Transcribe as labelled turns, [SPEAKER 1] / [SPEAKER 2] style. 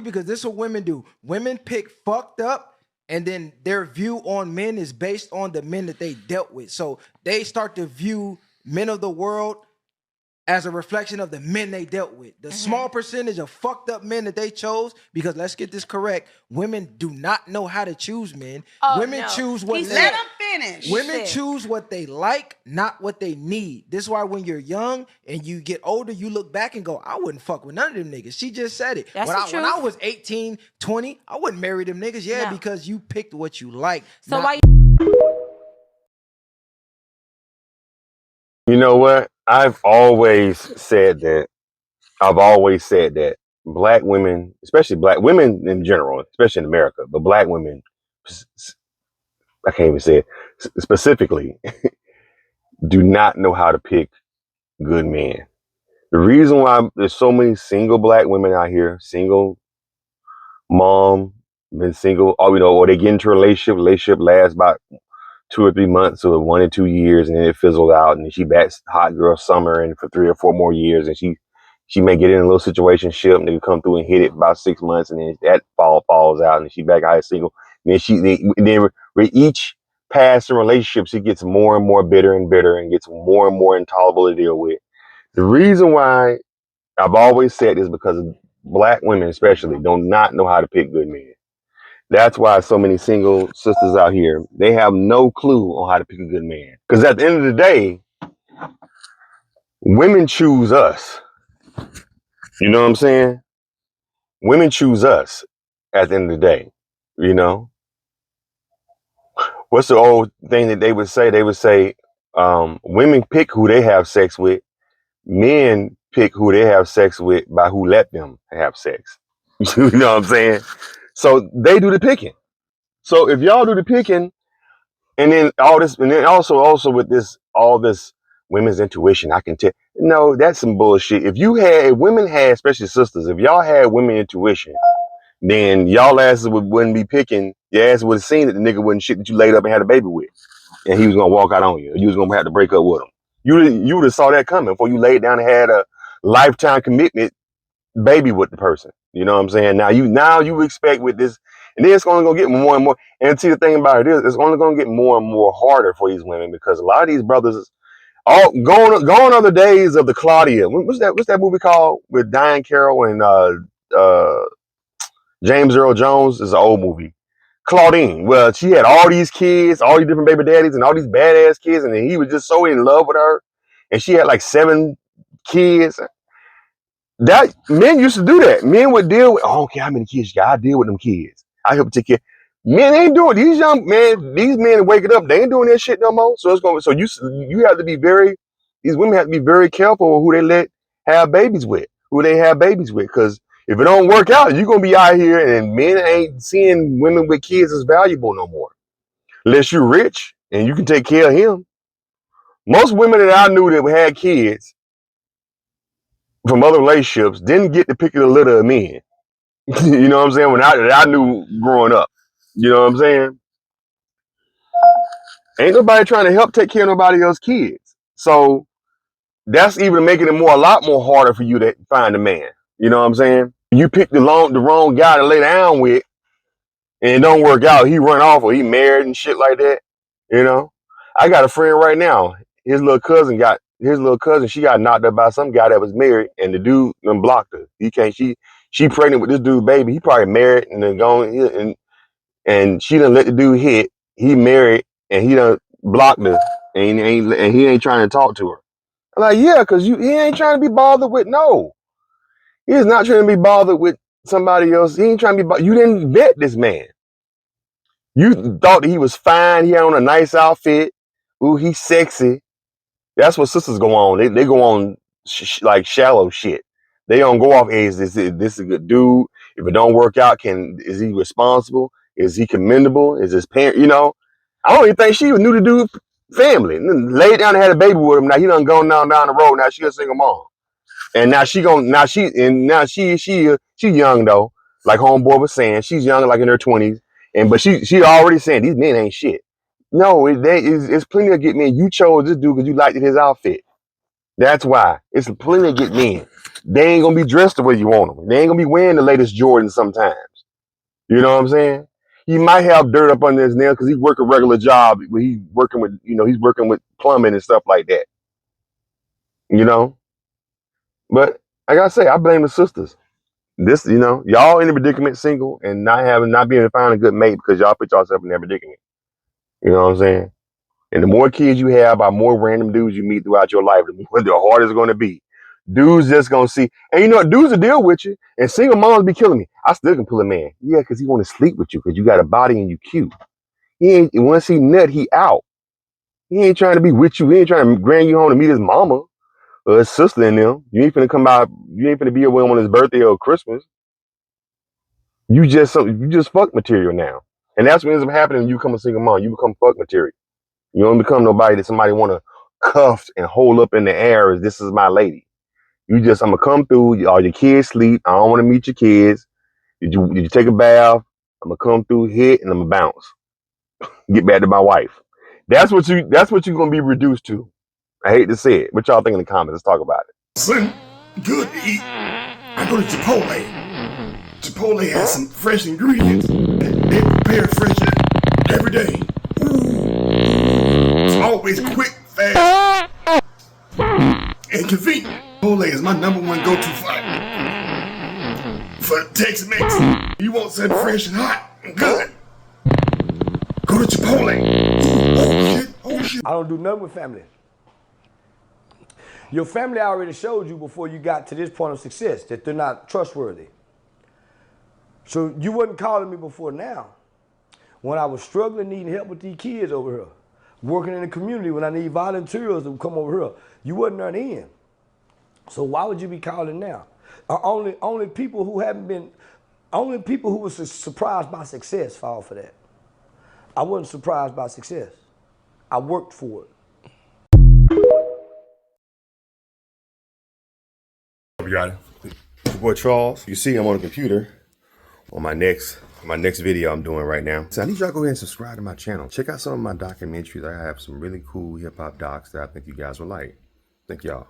[SPEAKER 1] because this is what women do. Women pick fucked up, and then their view on men is based on the men that they dealt with. So they start to view men of the world as a reflection of the men they dealt with. The small percentage of fucked up men that they chose, because let's get this correct, women do not know how to choose men. Women choose what they
[SPEAKER 2] let them finish.
[SPEAKER 1] Women choose what they like, not what they need. This is why when you're young and you get older, you look back and go, I wouldn't fuck with none of them niggas. She just said it.
[SPEAKER 3] That's
[SPEAKER 1] When I was 18, 20, I wouldn't marry them niggas. Yeah, because you picked what you like.
[SPEAKER 3] So why?
[SPEAKER 4] You know what? I've always said that black women, especially black women in general, especially in America, but black women, I can't even say it, specifically, do not know how to pick good men. The reason why there's so many single black women out here, single mom, been single, or they get into a relationship lasts about 2 or 3 months or 1 or 2 years, and then it fizzled out, and she back hot girl summer, and for 3 or 4 more years, and she may get in a little situationship, and they come through and hit it about 6 months, and then that falls out, and she back out single. And then with each passing relationship, she gets more and more bitter and bitter, and gets more and more intolerable to deal with. The reason why I've always said this because black women especially do not know how to pick good men. That's why so many single sisters out here, they have no clue on how to pick a good man. Because at the end of the day, women choose us. You know what I'm saying? Women choose us at the end of the day. You know? What's the old thing that they would say? They would say, women pick who they have sex with. Men pick who they have sex with by who let them have sex. You know what I'm saying? So they do the picking. So if y'all do the picking, and then all this, and then also with this, all this women's intuition, I can tell. No, that's some bullshit. If women had, especially sisters, if y'all had women intuition, then y'all asses wouldn't be picking. Your ass would have seen that the nigga wasn't shit that you laid up and had a baby with, and he was gonna walk out on you. You was gonna have to break up with him. You would have saw that coming before you laid down and had a lifetime commitment baby with the person. You know what I'm saying? Now you expect with this, and then it's only gonna get more and more. And see, the thing about it is, it's only gonna get more and more harder for these women, because a lot of these brothers all going on the days of the Claudia. What's that movie called with Diane Carroll and James Earl Jones? Is an old movie. Claudine. Well, she had all these kids, all these different baby daddies, and all these badass kids, and then he was just so in love with her, and she had like 7 kids. That men used to do that. Men would deal with, oh, okay, how many kids you got? I deal with them kids. I help take care. Men ain't doing these these men waking up, they ain't doing that shit no more. So you have to be these women have to be very careful who they let have babies with, because if it don't work out, you're gonna be out here and men ain't seeing women with kids as valuable no more. Unless you're rich and you can take care of him. Most women that I knew that had kids from other relationships didn't get to pick the litter of men. You know what I'm saying? When I knew growing up. You know what I'm saying? Ain't nobody trying to help take care of nobody else's kids. So that's even making it a lot more harder for you to find a man. You know what I'm saying? You pick the wrong guy to lay down with, and it don't work out. He run off, or he married and shit like that. You know? I got a friend right now. She got knocked up by some guy that was married, and the dude done blocked her. She pregnant with this dude's baby. He probably married and then gone, and she done let the dude hit. He married, and he done blocked her, and he ain't trying to talk to her. I'm like, yeah, because he ain't trying to be bothered with, no. He is not trying to be bothered with somebody else. He ain't trying to be you didn't vet this man. You thought that he was fine. He had on a nice outfit. Ooh, he's sexy. That's what sisters go on. They go on like shallow shit. They don't go off, hey, is this a good dude? If it don't work out, is he responsible? Is he commendable? Is his parent, I don't even think she knew the dude family. Laid down and had a baby with him. Now he done gone down the road. Now she a single mom. And now she young though. Like homeboy was saying, she's young, like in her 20s. But she already saying these men ain't shit. No, it's plenty of get men. You chose this dude because you liked his outfit. That's why. It's plenty of get men. they ain't gonna be dressed the way you want them. They ain't gonna be wearing the latest Jordan sometimes. You know what I'm saying? He might have dirt up under his nail because he's working a regular job. He's working with, he's working with plumbing and stuff like that. You know? But I gotta say, I blame the sisters. This, y'all in the predicament single and not being able to find a good mate because y'all put yourself in that predicament. You know what I'm saying? And the more kids you have by more random dudes you meet throughout your life, the harder it's going to be. Dudes just going to see. And you know what? Dudes will deal with you. And single moms be killing me. I still can pull a man. Yeah, because he want to sleep with you because you got a body and you cute. He ain't, once he nut, he out. He ain't trying to be with you. He ain't trying to bring you home to meet his mama or his sister and them. You ain't finna come out. You ain't finna be with him on his birthday or Christmas. You just fuck material now. And that's what ends up happening when you become a single mom. You become fuck material. You don't become nobody that somebody want to cuff and hold up in the air as this is my lady. I'm gonna come through. All your kids sleep. I don't want to meet your kids. Did you take a bath? I'm gonna come through, hit, and I'm gonna bounce. Get back to my wife. That's what you're gonna be reduced to. I hate to say it. What y'all think in the comments? Let's talk about it.
[SPEAKER 2] Son, good to eat. I go to Chipotle. Chipotle has some fresh ingredients. They prepare fresh every day. It's always quick, fast, and convenient. Chipotle is my #1 go-to for Tex-Mex. You want something fresh and hot and good? Go to Chipotle. Oh shit.
[SPEAKER 3] I don't do nothing with family. Your family already showed you before you got to this point of success that they're not trustworthy. So you wasn't calling me before now. When I was struggling, needing help with these kids over here, working in the community, when I need volunteers to come over here, you wasn't there then. So why would you be calling now? Only people who were surprised by success fall for that. I wasn't surprised by success. I worked for it.
[SPEAKER 4] You got it. Your boy Charles. You see, I'm on the computer on my next video I'm doing right now. So I need y'all to go ahead and subscribe to my channel. Check out some of my documentaries. I have some really cool hip hop docs that I think you guys will like. Thank y'all.